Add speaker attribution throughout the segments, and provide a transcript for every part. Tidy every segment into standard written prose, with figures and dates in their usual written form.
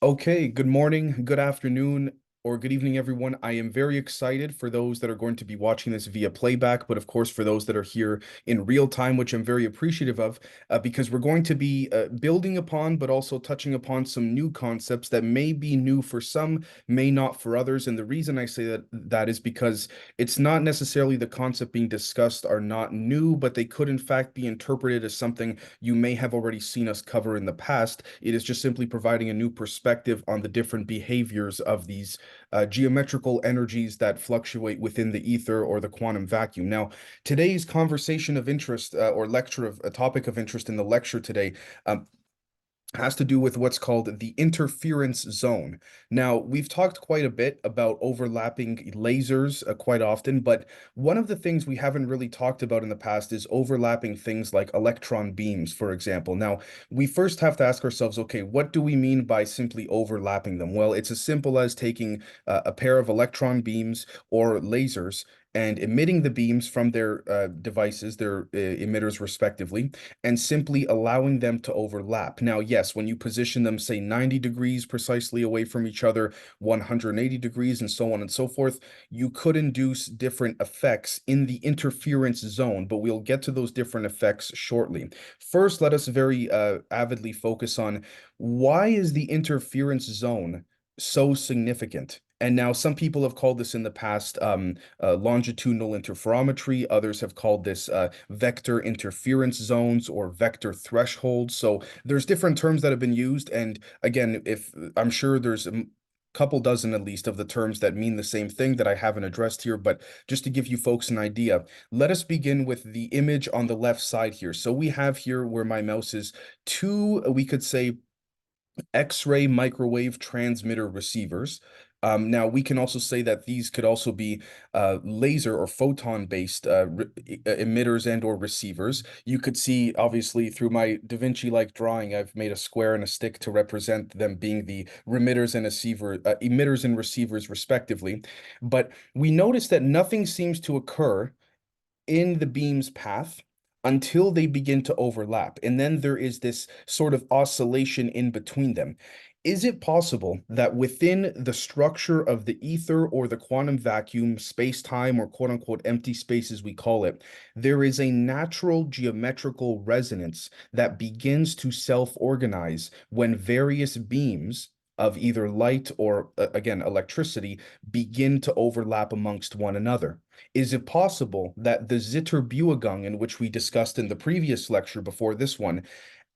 Speaker 1: Okay, good morning, good afternoon, or good evening, everyone. I am very excited for those that are going to be watching this via playback, but of course for those that are here in real time, which I'm very appreciative of, because we're going to be building upon, but also touching upon some new concepts that may be new for some, may not for others. And the reason I say that is because it's not necessarily the concept being discussed are not new, but they could in fact be interpreted as something you may have already seen us cover in the past. It is just simply providing a new perspective on the different behaviors of these geometrical energies that fluctuate within the ether or the quantum vacuum. Now, today's conversation of interest or lecture of a topic of interest in the lecture today um, has to do with what's called the interference zone. Now, we've talked quite a bit about overlapping lasers quite often, but one of the things we haven't really talked about in the past is overlapping things like electron beams, for example. Now, we first have to ask ourselves, okay, what do we mean by simply overlapping them? Well, it's as simple as taking a pair of electron beams or lasers and emitting the beams from their devices, their emitters respectively, and simply allowing them to overlap. Now, yes, when you position them, say 90 degrees precisely away from each other, 180 degrees, and so on and so forth, you could induce different effects in the interference zone, but we'll get to those different effects shortly. First, let us very avidly focus on why is the interference zone so significant? And now some people have called this in the past longitudinal interferometry. Others have called this vector interference zones or vector thresholds. So there's different terms that have been used. And again, if I'm sure there's a couple dozen at least of the terms that mean the same thing that I haven't addressed here, but just to give you folks an idea, let us begin with the image on the left side here. So we have here where my mouse is two, we could say X-ray microwave transmitter receivers. Now, we can also say that these could also be laser or photon-based emitters and or receivers. You could see, obviously, through my Da Vinci-like drawing, I've made a square and a stick to represent them being the emitters and receivers, respectively. But we notice that nothing seems to occur in the beam's path until they begin to overlap. And then there is this sort of oscillation in between them. Is it possible that within the structure of the ether or the quantum vacuum, space-time, or quote unquote empty space as we call it, there is a natural geometrical resonance that begins to self-organize when various beams of either light or, again, electricity begin to overlap amongst one another? Is it possible that the Zitterbuergung, in which we discussed in the previous lecture before this one,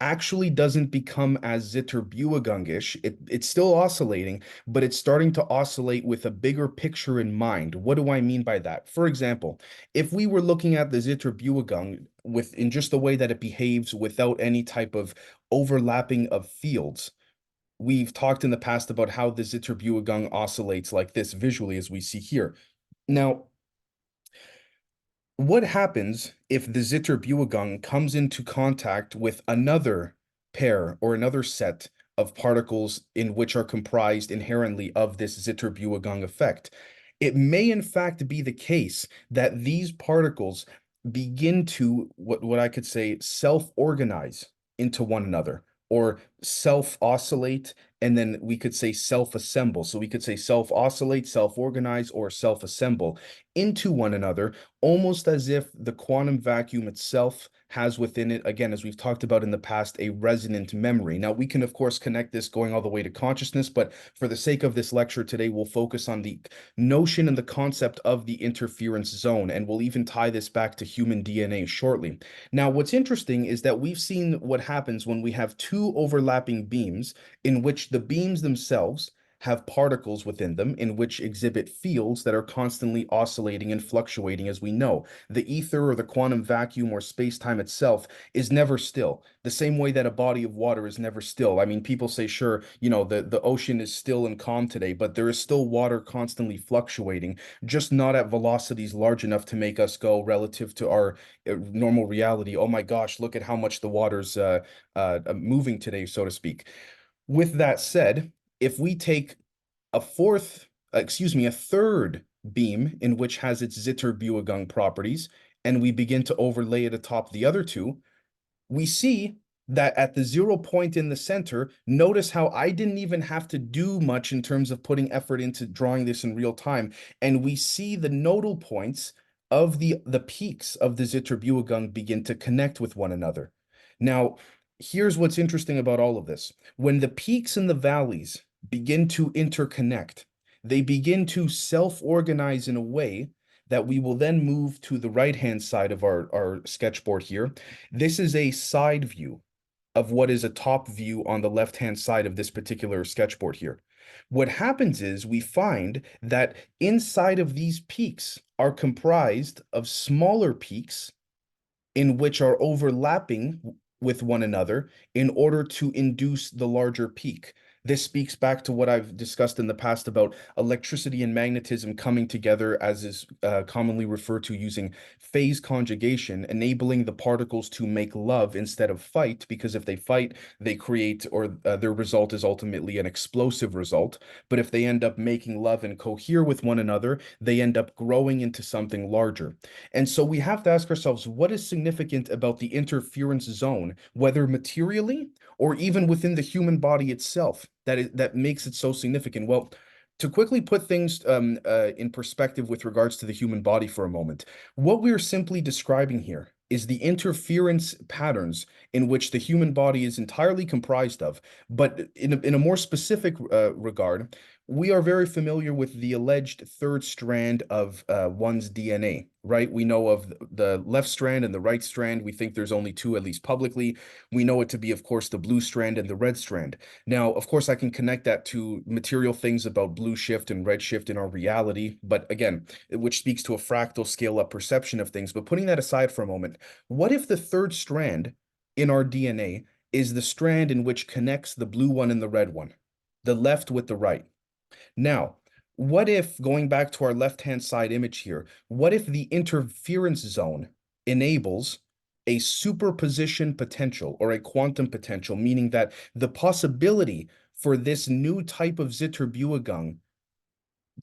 Speaker 1: actually doesn't become as Zitterbuergungish? It's still oscillating, but it's starting to oscillate with a bigger picture in mind. What do I mean by that? For example, if we were looking at the Zitterbuergung in just the way that it behaves without any type of overlapping of fields, we've talked in the past about how the Zitterbuergung oscillates like this visually as we see here. Now, what happens if the Zitterbuergung comes into contact with another pair or another set of particles in which are comprised inherently of this Zitterbuergung effect? It may in fact be the case that these particles begin to what I could say self-organize into one another or self-oscillate, and then we could say self-assemble. So we could say self-oscillate, self-organize, or self-assemble into one another, almost as if the quantum vacuum itself has within it, again, as we've talked about in the past, a resonant memory. Now, we can, of course, connect this going all the way to consciousness, but for the sake of this lecture today, we'll focus on the notion and the concept of the interference zone, and we'll even tie this back to human DNA shortly. Now, what's interesting is that we've seen what happens when we have two overlapping beams in which the beams themselves have particles within them in which exhibit fields that are constantly oscillating and fluctuating, as we know. The ether or the quantum vacuum or space-time itself is never still, the same way that a body of water is never still. I mean, people say, sure, the ocean is still and calm today, but there is still water constantly fluctuating, just not at velocities large enough to make us go relative to our normal reality. Oh my gosh, look at how much the water's moving today, so to speak. With that said, if we take a third beam in which has its Zitterbuergung properties, and we begin to overlay it atop the other two, we see that at the 0 point in the center, notice how I didn't even have to do much in terms of putting effort into drawing this in real time. And we see the nodal points of the peaks of the Zitterbuegang begin to connect with one another. Now, here's what's interesting about all of this. When the peaks and the valleys begin to interconnect, they begin to self-organize in a way that we will then move to the right-hand side of our sketchboard here. This is a side view of what is a top view on the left-hand side of this particular sketchboard here. What happens is we find that inside of these peaks are comprised of smaller peaks in which are overlapping with one another in order to induce the larger peak. This speaks back to what I've discussed in the past about electricity and magnetism coming together, as is commonly referred to using phase conjugation, enabling the particles to make love instead of fight, because if they fight, they create, or their result is ultimately an explosive result. But if they end up making love and cohere with one another, they end up growing into something larger. And so we have to ask ourselves, what is significant about the interference zone, whether materially or even within the human body itself, that makes it so significant? Well, to quickly put things in perspective with regards to the human body for a moment, what we're simply describing here is the interference patterns in which the human body is entirely comprised of. But in a more specific regard, we are very familiar with the alleged third strand of one's DNA, right? We know of the left strand and the right strand. We think there's only two, at least publicly. We know it to be, of course, the blue strand and the red strand. Now, of course, I can connect that to material things about blue shift and red shift in our reality, but again, which speaks to a fractal scale up perception of things. But putting that aside for a moment, what if the third strand in our DNA is the strand in which connects the blue one and the red one, the left with the right? Now, what if, going back to our left-hand side image here, what if the interference zone enables a superposition potential or a quantum potential, meaning that the possibility for this new type of Zitterbuegang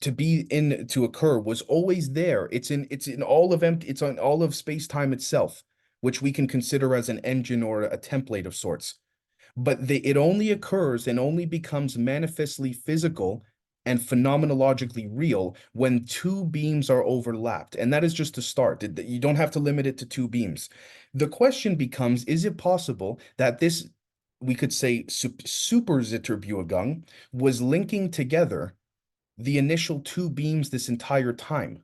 Speaker 1: to occur was always there. It's in all of empty, it's on all of space-time itself, which we can consider as an engine or a template of sorts. But it only occurs and only becomes manifestly physical and phenomenologically real when two beams are overlapped. And that is just a start. You don't have to limit it to two beams. The question becomes, is it possible that this, we could say, super Zitterbuegang was linking together the initial two beams this entire time?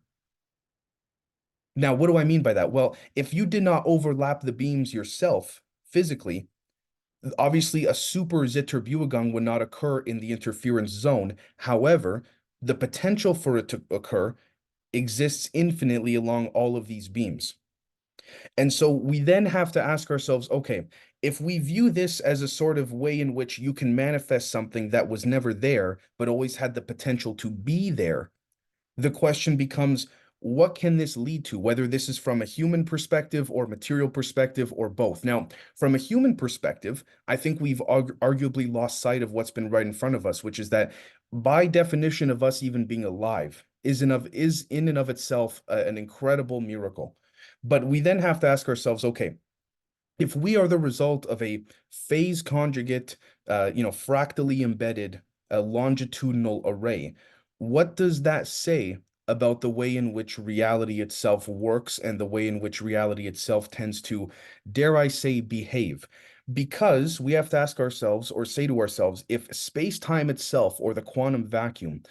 Speaker 1: Now, what do I mean by that? Well, if you did not overlap the beams yourself physically, obviously a super Zitterbuegang would not occur in the interference zone. However, the potential for it to occur exists infinitely along all of these beams. And so we then have to ask ourselves, okay, if we view this as a sort of way in which you can manifest something that was never there, but always had the potential to be there, the question becomes, what can this lead to, whether this is from a human perspective or material perspective or both? Now, from a human perspective, I think we've arguably lost sight of what's been right in front of us, which is that by definition of us even being alive is in and of itself an incredible miracle. But we then have to ask ourselves, okay, if we are the result of a phase conjugate, fractally embedded longitudinal array, what does that say about the way in which reality itself works and the way in which reality itself tends to, dare I say, behave? Because we have to ask ourselves or say to ourselves, if space-time itself or the quantum vacuum,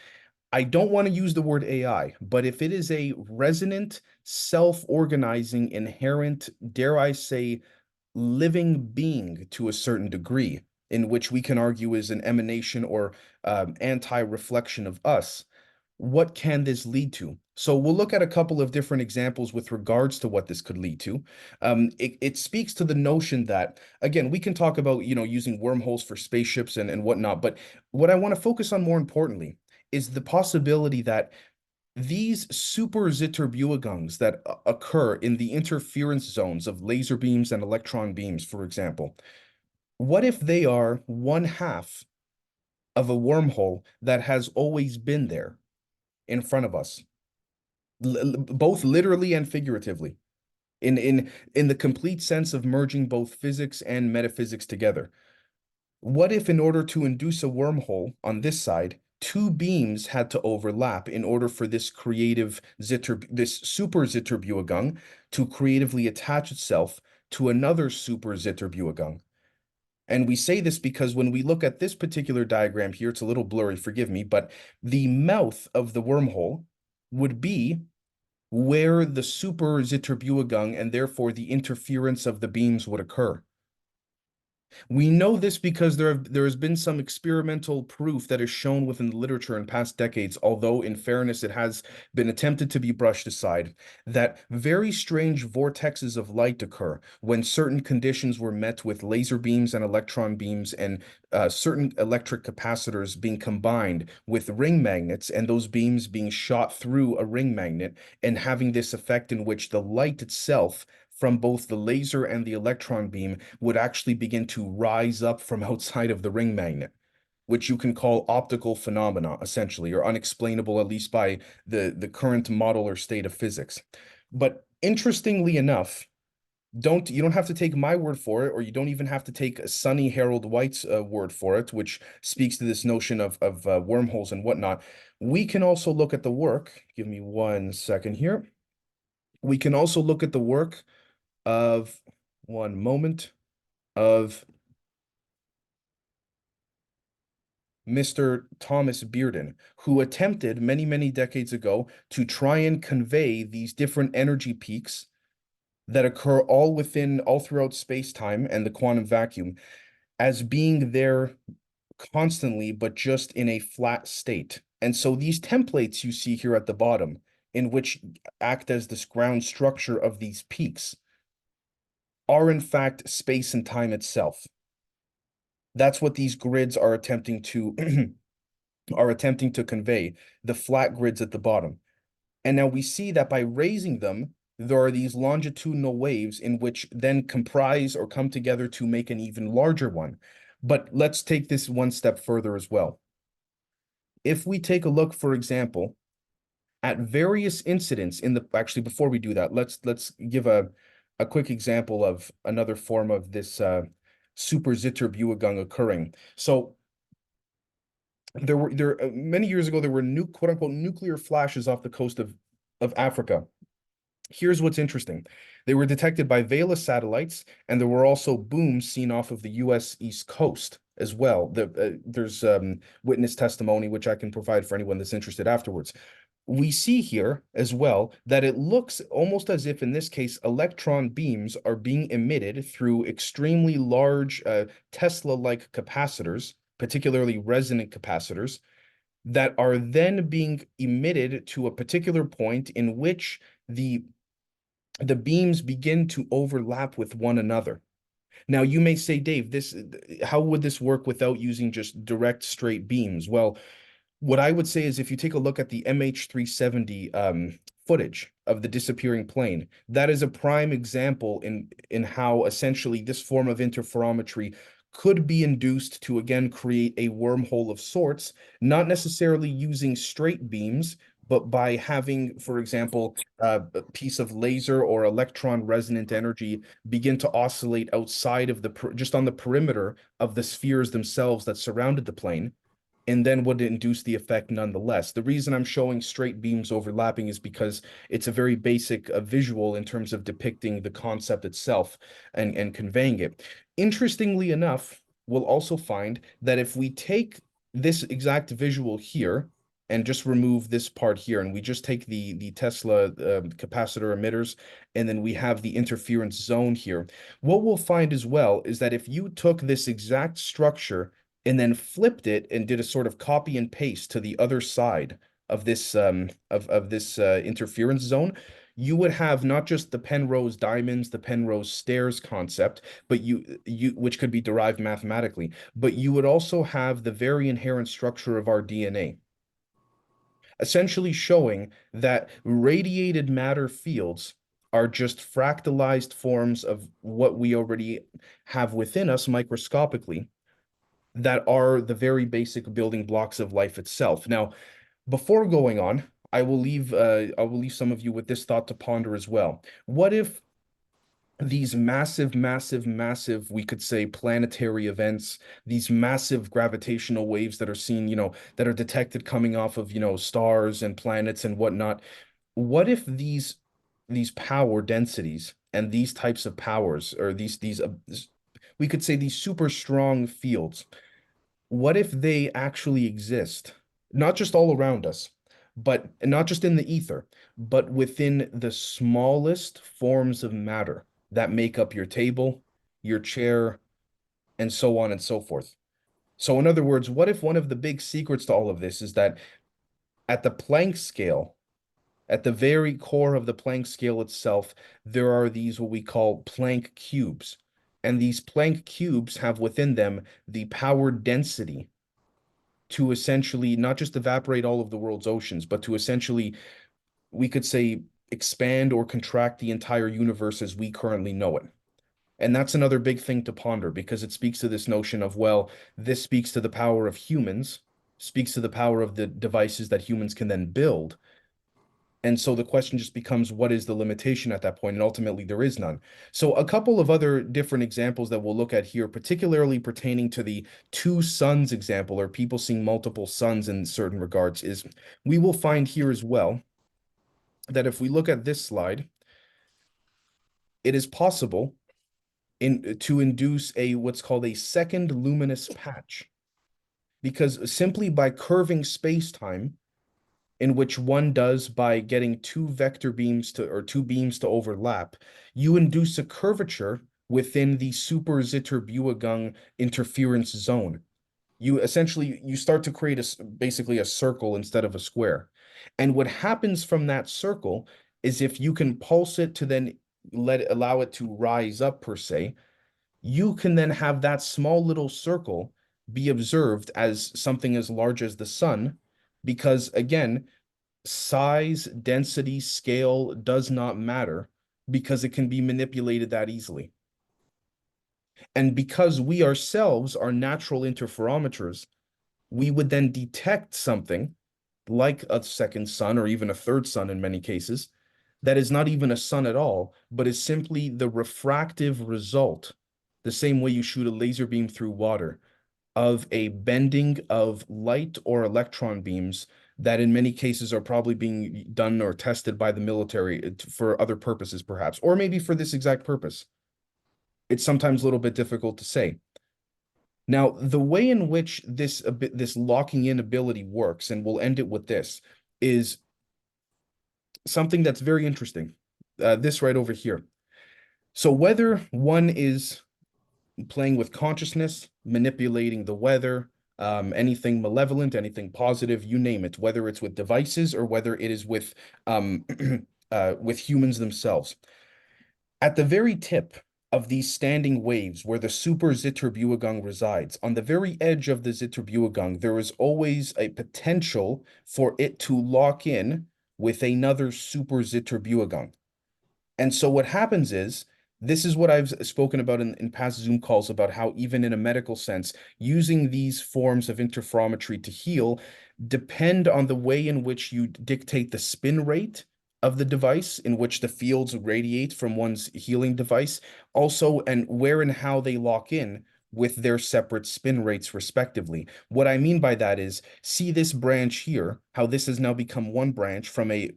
Speaker 1: I don't want to use the word AI, but if it is a resonant, self-organizing, inherent, dare I say, living being to a certain degree, in which we can argue is an emanation or anti-reflection of us, what can this lead to? So we'll look at a couple of different examples with regards to what this could lead to. It speaks to the notion that, again, we can talk about, using wormholes for spaceships and whatnot, but what I want to focus on more importantly is the possibility that these super Zitterbuegangs that occur in the interference zones of laser beams and electron beams, for example, what if they are one half of a wormhole that has always been there in front of us, both literally and figuratively? in the complete sense of merging both physics and metaphysics together. What if, in order to induce a wormhole on this side, two beams had to overlap in order for this super Zitterbuergung to creatively attach itself to another super Zitterbuergung? And we say this because when we look at this particular diagram here, it's a little blurry, forgive me, but the mouth of the wormhole would be where the super Zitterbuergung and therefore the interference of the beams would occur. We know this because there has been some experimental proof that is shown within the literature in past decades, although in fairness it has been attempted to be brushed aside, that very strange vortexes of light occur when certain conditions were met with laser beams and electron beams and certain electric capacitors being combined with ring magnets and those beams being shot through a ring magnet and having this effect in which the light itself from both the laser and the electron beam would actually begin to rise up from outside of the ring magnet, which you can call optical phenomena, essentially, or unexplainable, at least by the current model or state of physics. But interestingly enough, you don't have to take my word for it, or you don't even have to take Sonny Harold White's word for it, which speaks to this notion of wormholes and whatnot. We can also look at the work. Give me 1 second here. We can also look at the work of one moment of Mr. Thomas Bearden, who attempted many, many decades ago to try and convey these different energy peaks that occur all throughout space-time and the quantum vacuum as being there constantly, but just in a flat state. And so these templates you see here at the bottom, in which act as this ground structure of these peaks, are in fact space and time itself. That's what these grids are attempting to are attempting to convey, the flat grids at the bottom. And now we see that by raising them, there are these longitudinal waves in which then comprise or come together to make an even larger one. But let's take this one step further as well. If we take a look, for example, at various incidents actually, before we do that, let's give a quick example of another form of this super Zitterbuergung occurring. So there many years ago there were quote unquote nuclear flashes off the coast of Africa. Here's what's interesting. They were detected by Vela satellites, and there were also booms seen off of the US East Coast as well. There's witness testimony, which I can provide for anyone that's interested afterwards. We see here as well that it looks almost as if in this case electron beams are being emitted through extremely large Tesla-like capacitors, particularly resonant capacitors, that are then being emitted to a particular point in which the beams begin to overlap with one another. Now, you may say, Dave, how would this work without using just direct straight beams? Well, what I would say is if you take a look at the MH370 footage of the disappearing plane, that is a prime example in how essentially this form of interferometry could be induced to again create a wormhole of sorts, not necessarily using straight beams, but by having, for example, a piece of laser or electron resonant energy begin to oscillate outside of just on the perimeter of the spheres themselves that surrounded the plane, and then would induce the effect nonetheless. The reason I'm showing straight beams overlapping is because it's a very basic visual in terms of depicting the concept itself and conveying it. Interestingly enough, we'll also find that if we take this exact visual here and just remove this part here, and we just take the Tesla capacitor emitters, and then we have the interference zone here, what we'll find as well is that if you took this exact structure and then flipped it and did a sort of copy and paste to the other side of this interference zone, you would have not just the Penrose diamonds, the Penrose stairs concept, but you which could be derived mathematically, but you would also have the very inherent structure of our DNA, essentially showing that radiated matter fields are just fractalized forms of what we already have within us microscopically that are the very basic building blocks of life itself. Now, before going on, I will leave some of you with this thought to ponder as well. What if these massive, massive, massive, we could say planetary events, these massive gravitational waves that are seen, that are detected coming off of, stars and planets and whatnot. What if these power densities and these types of powers, or we could say these super strong fields, what if they actually exist, not just all around us, but not just in the ether, but within the smallest forms of matter that make up your table, your chair, and so on and so forth? So, in other words, what if one of the big secrets to all of this is that at the Planck scale, at the very core of the Planck scale itself, there are these what we call Planck cubes. And these Planck cubes have within them the power density to essentially not just evaporate all of the world's oceans, but to essentially, we could say, expand or contract the entire universe as we currently know it. And that's another big thing to ponder because it speaks to this notion of, well, this speaks to the power of humans, speaks to the power of the devices that humans can then build. And so the question just becomes, what is the limitation at that point? And ultimately, there is none. So a couple of other different examples that we'll look at here, particularly pertaining to the two suns example, or people seeing multiple suns in certain regards, is we will find here as well that if we look at this slide, it is possible to induce a what's called a second luminous patch, because simply by curving space-time, in which one does by getting two vector beams to, or two beams to overlap, you induce a curvature within the super Zitter-Buegang interference zone. You start to create basically a circle instead of a square. And what happens from that circle is, if you can pulse it to then allow it to rise up per se, you can then have that small little circle be observed as something as large as the sun, because again, size, density, scale does not matter because it can be manipulated that easily. And because we ourselves are natural interferometers, we would then detect something like a second sun, or even a third sun in many cases, that is not even a sun at all, but is simply the refractive result, the same way you shoot a laser beam through water, of a bending of light or electron beams that in many cases are probably being done or tested by the military for other purposes, perhaps, or maybe for this exact purpose. It's sometimes a little bit difficult to say. Now, the way in which this locking in ability works, and we'll end it with this, is something that's very interesting. This right over here. So whether one is playing with consciousness, manipulating the weather, anything malevolent, anything positive, you name it, whether it's with devices or whether it is um, with humans themselves. At the very tip of these standing waves where the super Zitterbuegang resides, on the very edge of the Zitterbuegang, there is always a potential for it to lock in with another super Zitterbuegang. And so what happens is, this is what I've spoken about in past Zoom calls, about how even in a medical sense, using these forms of interferometry to heal depend on the way in which you dictate the spin rate of the device in which the fields radiate from one's healing device, also, and where and how they lock in with their separate spin rates respectively. What I mean by that is, see this branch here, how this has now become one branch from a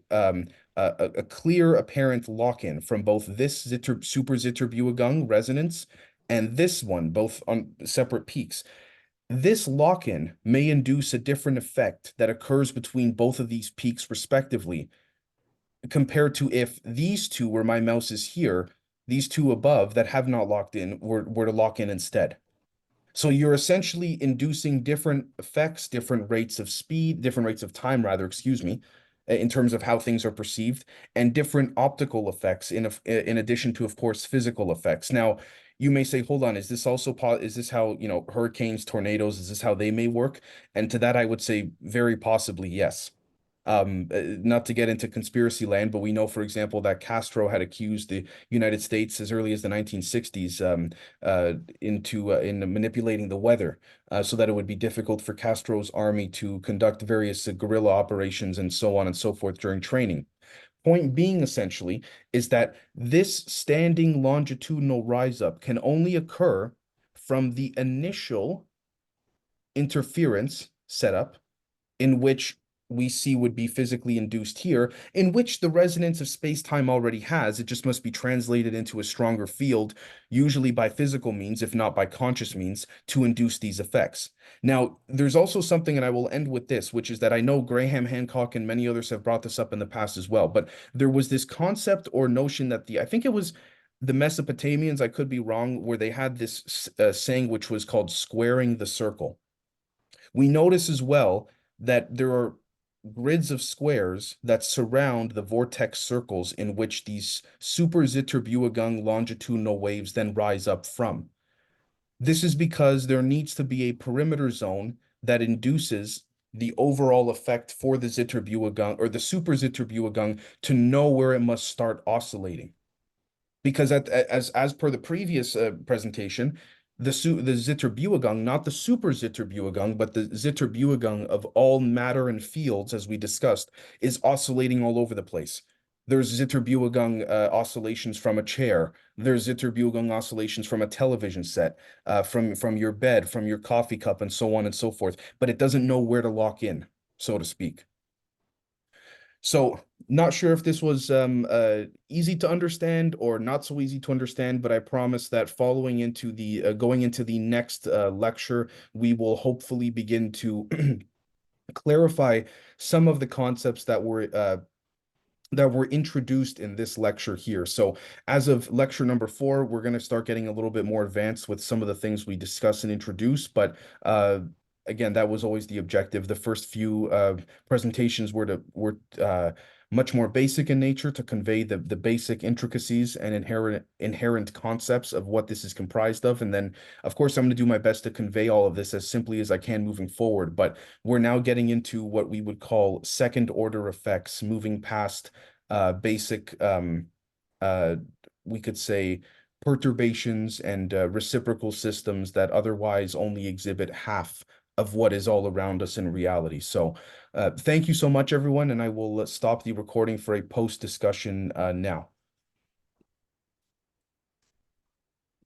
Speaker 1: clear apparent lock-in from both this super Zitterbuegang resonance and this one, both on separate peaks. This lock-in may induce a different effect that occurs between both of these peaks respectively, compared to if these two, where my mouse is here, these two above that have not locked in were to lock in instead. So you're essentially inducing different effects, different rates of speed, different rates of time, rather, excuse me, in terms of how things are perceived, and different optical effects in addition to, of course, physical effects. Now, you may say, hold on, is this also is this how, hurricanes, tornadoes, is this how they may work? And to that, I would say very possibly yes. Not to get into conspiracy land, but we know, for example, that Castro had accused the United States as early as the 1960s in manipulating the weather so that it would be difficult for Castro's army to conduct various guerrilla operations and so on and so forth during training. Point being, essentially, is that this standing longitudinal rise up can only occur from the initial interference setup, in which we see would be physically induced here, in which the resonance of space-time already has. It just must be translated into a stronger field, usually by physical means, if not by conscious means, to induce these effects. Now, there's also something, and I will end with this, which is that I know Graham Hancock and many others have brought this up in the past as well, but there was this concept or notion that I think it was the Mesopotamians, I could be wrong, where they had this saying which was called squaring the circle. We notice as well that there are grids of squares that surround the vortex circles in which these super Zitterbuergung longitudinal waves then rise up from. This is because there needs to be a perimeter zone that induces the overall effect for the Zitterbuergung or the super Zitterbuergung to know where it must start oscillating. Because as per the previous presentation, the Zitterbuergung, not the super Zitterbuergung, but the Zitterbuergung of all matter and fields, as we discussed, is oscillating all over the place. There's Zitterbuergung oscillations from a chair. There's Zitterbuergung oscillations from a television set, from your bed, from your coffee cup, and so on and so forth. But it doesn't know where to lock in, so to speak. So, not sure if this was easy to understand or not so easy to understand, but I promise that following into the going into the next lecture, we will hopefully begin to clarify some of the concepts that were introduced in this lecture here. So as of lecture number 4, we're going to start getting a little bit more advanced with some of the things we discuss and introduce, but again, that was always the objective. The first few presentations were much more basic in nature to convey the basic intricacies and inherent concepts of what this is comprised of. And then, of course, I'm going to do my best to convey all of this as simply as I can moving forward. But we're now getting into what we would call second order effects, moving past basic, we could say, perturbations and reciprocal systems that otherwise only exhibit half of what is all around us in reality. So thank you so much, everyone, and I will stop the recording for a post discussion now.